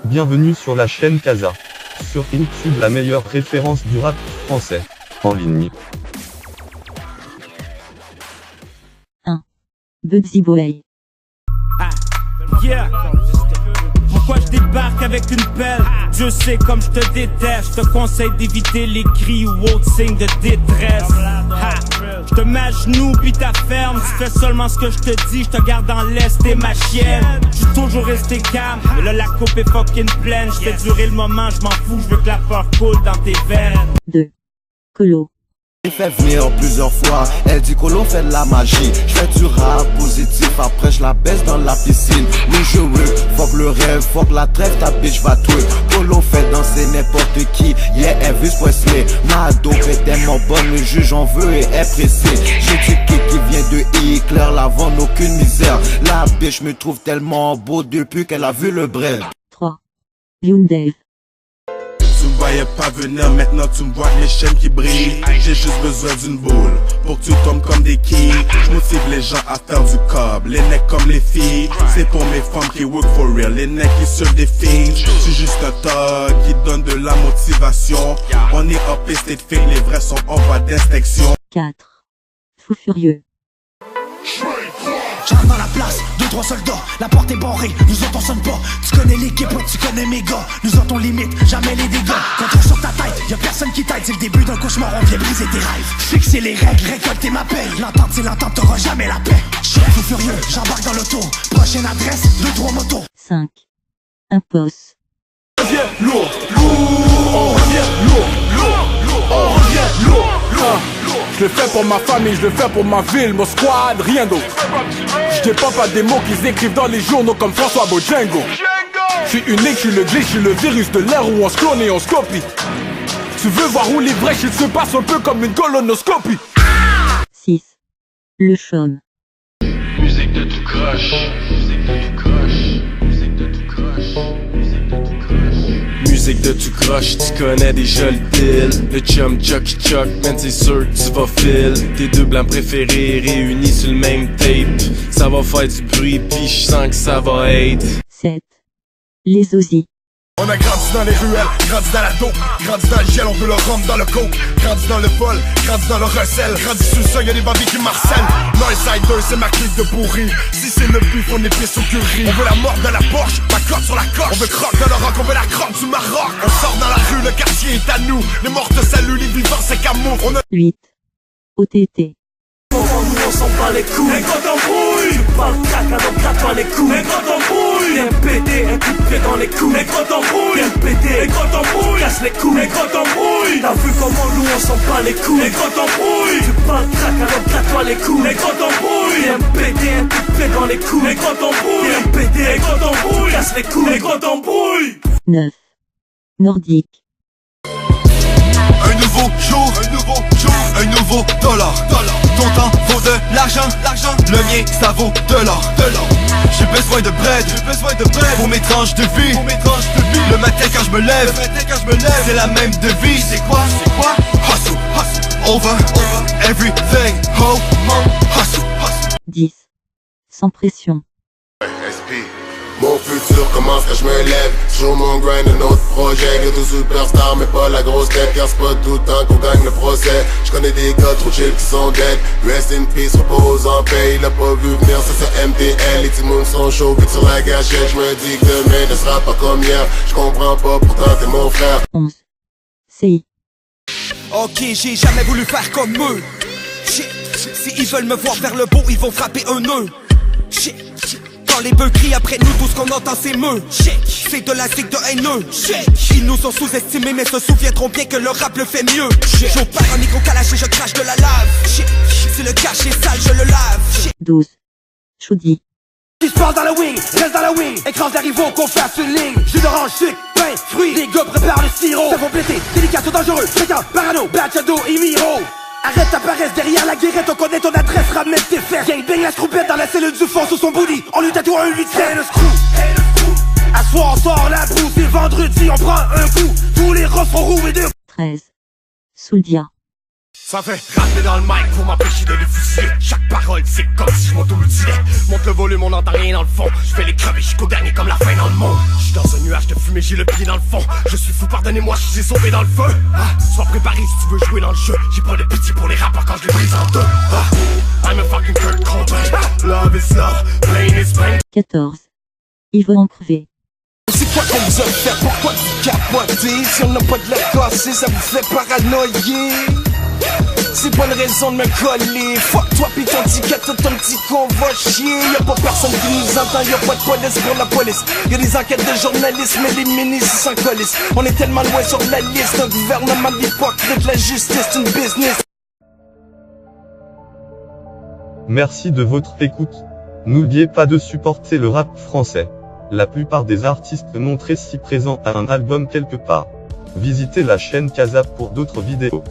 Bienvenue sur la chaîne Casa. Sur YouTube, la meilleure référence du rap français en ligne. 1. Bugsy Boy. Yeah. Pourquoi je débarque avec une pelle? Je sais comme je te déteste. Je te conseille d'éviter les cris ou autres signes de détresse. Je te mets à genoux puis ta ferme. Tu fais seulement ce que je te dis. Je te garde dans l'est, t'es ma chienne. Je suis toujours resté calme, mais là la coupe est fucking pleine. Je fais durer le moment, je m'en fous. Je veux que la peur coule dans tes veines. 2. Colo. Elle fait venir plusieurs fois, elle dit que l'on fait de la magie. Je fais du rap positif, après je la baisse dans la piscine. Oui je veux, fuck le rêve, fuck la trêve, ta bitch va tuer. Que l'on fait danser n'importe qui, yeah Elvis Presley. Ma dope est tellement bonne, le juge en veut et est pressé. J'ai du kick qui vient de Hitler, l'avant aucune misère. La bitch me trouve tellement beau depuis qu'elle a vu le brel. 3. Hyundai. Tu me voyais pas venir, maintenant tu me vois avec les chaînes qui brillent. J'ai juste besoin d'une boule pour que tu tombes comme des quilles. Je motive les gens à faire du cob, les necks comme les filles. C'est pour mes femmes qui work for real, les necks qui sur des filles. J'suis juste un thug qui donne de la motivation. On est en piste et de fake, les vrais sont en voie d'inspection. 4. Fou furieux. J'arrive dans la place, 2-3 soldats, la porte est barrée, nous autres on sonne pas. Tu connais l'équipe, tu connais mes gars, nous autres on limite, jamais les dégâts. Quand on sur ta tête, y'a personne qui t'aide, c'est le début d'un cauchemar, on vient briser tes rêves. Fixer les règles, récolter ma paye, l'entente c'est l'entente, t'auras jamais la paix. J'suis fou furieux, j'embarque dans l'auto, prochaine adresse, 2-3 motos. 5. Impos. On revient lourd, on revient lourd, on revient lourd. Je le fais pour ma famille, je le fais pour ma ville, mon squad, rien d'autre. Je dépends pas des mots qu'ils écrivent dans les journaux comme François Bojango. Je suis unique, je suis le glitch, je suis le virus de l'ère où on se clone et on se copie. Tu veux voir où les vrais shit se passent un peu comme une colonoscopie. 6. Le chaume. Musique de tout crush, musique de tout crush, musique de tout crush, musique de tout crush. Musique de tout crush, tu connais déjà le deal. Le chum Chucky Chuck, man c'est sûr que tu vas fil. Tes deux blancs préférés réunis sur le même tape. Ça va faire du bruit pis je sens que ça va être. 7. Les Ozzy. On a grandi dans les ruelles, grandi dans la dope, grandi dans le gel, on veut le rendre dans le coke. Grandi dans le vol, grandi dans le recel, grandi sous le sol, y'a des bandits qui marcellent. Northsider, c'est ma clique de pourri. Si c'est le bif, on est pisse au curry. On veut la mort dans la Porsche, ma corde sur la corche. On veut croque dans le rock, on veut la croque du Maroc. On sort dans la rue, le quartier est à nous. Les morts te saluent, les vivants c'est qu'amour. On a 8. OTT. On s'en bat les couilles. Et quand on brouille, tu parles crack alors gratte-toi les couilles. Et quand on brouille, viens péter un coup de pied dans les couilles. Et quand on brouille, viens péter. Et quand on brouille, casse les couilles. Et quand on brouille, t'as vu comment nous on s'en bat les couilles. Et quand on brouille, tu parles crack alors gratte-toi les couilles. Et quand on brouille, viens péter un coup de pied dans les couilles. Et quand on brouille, viens péter. Et quand on brouille, casse les couilles. Et quand on brouille. 9. Nordique. Un nouveau jour, un nouveau dollar. Ton temps vaut de l'argent, le mien ça vaut de l'or. J'ai besoin de bread, pour mes tranches de vie. Le matin quand je me lève, c'est la même devise. C'est quoi? Hustle, over, everything, hustle. 10. Sans pression. Mon futur commence quand je me lève. Toujours mon grind, un autre projet. Ghetto superstar, mais pas la grosse tête. Car c'est pas tout le temps qu'on gagne le procès. Je connais des gars trop chill qui sont dead. Rest in peace, repose en paix. Il a pas vu venir, ça c'est MTL. Les petits moons sont chauds, vite sur la gâchette. Je me dis que demain ne sera pas comme hier. Je comprends pas, pourtant t'es mon frère. 11. CI. Ok, j'ai jamais voulu faire comme eux. Shit. Si ils veulent me voir faire le beau, ils vont frapper un nœud. Shit. Quand les bœufs crient après nous, tout ce qu'on entend c'est meux. C'est de la zig de haineux. Ils nous ont sous-estimés mais se souviendront bien que le rap le fait mieux. J'en parle en micro calage et je crache de la lave. Si le cache est sale, je le lave. 12. Choudi. Si je parle dans le wing, reste dans le wing. Écrase les rivaux qu'on fasse une ligne. Jus d'orange, sucre, pain, fruits. Les gars préparent le sirop. Ça va péter, délicat, ou dangereux. Fréquent, parano, bachado et miro. Arrête ta paresse derrière la guérette, on connaît ton adresse, ramène tes fesses. Gang bang la scroupette dans la cellule du fond sous son booty. On lui tatoue un 8 c'est le screw. À soir on sort la brousse, c'est vendredi, on prend un coup. Tous les refs sont roués de 13. Souldia. Ça fait rapper dans le mic pour m'empêcher de les fusiller. Chaque parole c'est comme si je m'auto-mutilais. Monte le volume, on n'entend rien dans le fond. Je fais les crever jusqu'au dernier comme la fin dans le monde. J'suis dans un nuage de fumée, j'ai le pied dans le fond. Je suis fou, pardonnez-moi, je suis sauvé dans le feu. Sois préparé si tu veux jouer dans le jeu. J'ai pas de pitié pour les rappeurs quand je les brise en deux. I'm a fucking Kurt Cobain. Love is love, pain is pain. 14. Il veut en crever. C'est quoi qu'on vous a fait? Pourquoi vous capotez? Si on n'a pas de la casser, ça vous fait paranoïer. C'est pas une raison de me coller. Fuck toi pis ton ticket, tout ton petit con va chier. Y'a pas personne qui nous entend, y'a pas de police pour la police. Y'a des enquêtes de journalistes, mais les ministres s'en colissent. On est tellement loin sur la liste, un gouvernement d'hypocrite, la justice c'est une business. Merci de votre écoute. N'oubliez pas de supporter le rap français. La plupart des artistes montrés ici présents a un album quelque part. Visitez la chaîne Kazap pour d'autres vidéos.